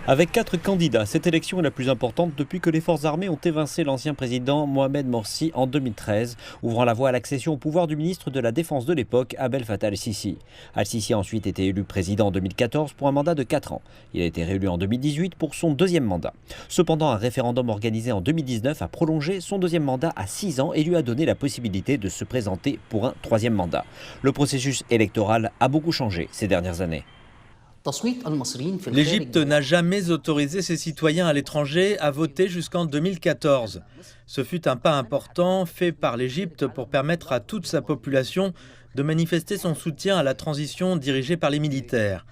Avec 4 candidats, cette élection est la plus importante depuis que les forces armées ont évincé l'ancien président Mohamed Morsi en 2013, ouvrant la voie à l'accession au pouvoir du ministre de la Défense de l'époque, Abdel Fattah al-Sisi. Al-Sisi a ensuite été élu président en 2014 pour un mandat de 4 ans. Il a été réélu en 2018 pour son deuxième mandat. Cependant, un référendum organisé en 2019 a prolongé son deuxième mandat à 6 ans et lui a donné la possibilité de se présenter pour un troisième mandat. Le processus électoral a beaucoup changé ces dernières années. L'Égypte n'a jamais autorisé ses citoyens à l'étranger à voter jusqu'en 2014. Ce fut un pas important fait par l'Égypte pour permettre à toute sa population de manifester son soutien à la transition dirigée par les militaires.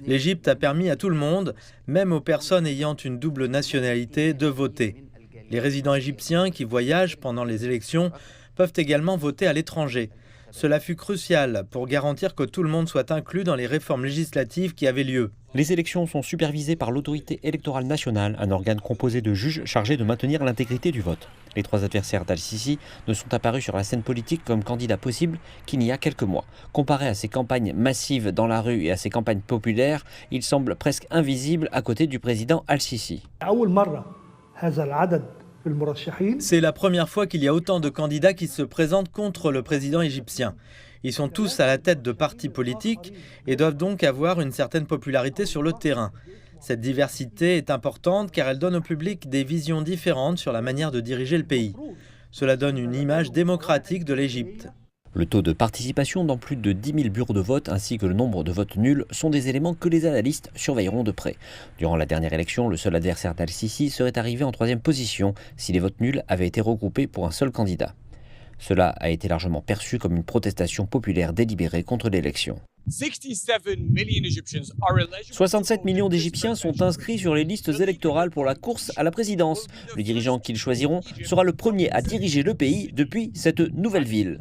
L'Égypte a permis à tout le monde, même aux personnes ayant une double nationalité, de voter. Les résidents égyptiens qui voyagent pendant les élections peuvent également voter à l'étranger. Cela fut crucial pour garantir que tout le monde soit inclus dans les réformes législatives qui avaient lieu. Les élections sont supervisées par l'autorité électorale nationale, un organe composé de juges chargés de maintenir l'intégrité du vote. Les 3 adversaires d'Al-Sisi ne sont apparus sur la scène politique comme candidats possibles qu'il y a quelques mois. Comparé à ses campagnes massives dans la rue et à ses campagnes populaires, il semble presque invisible à côté du président Al-Sisi. C'est la première fois qu'il y a autant de candidats qui se présentent contre le président égyptien. Ils sont tous à la tête de partis politiques et doivent donc avoir une certaine popularité sur le terrain. Cette diversité est importante car elle donne au public des visions différentes sur la manière de diriger le pays. Cela donne une image démocratique de l'Égypte. Le taux de participation dans plus de 10 000 bureaux de vote ainsi que le nombre de votes nuls sont des éléments que les analystes surveilleront de près. Durant la dernière élection, le seul adversaire d'Al-Sisi serait arrivé en 3e position si les votes nuls avaient été regroupés pour un seul candidat. Cela a été largement perçu comme une protestation populaire délibérée contre l'élection. 67 millions d'Égyptiens sont inscrits sur les listes électorales pour la course à la présidence. Le dirigeant qu'ils choisiront sera le premier à diriger le pays depuis cette nouvelle ville.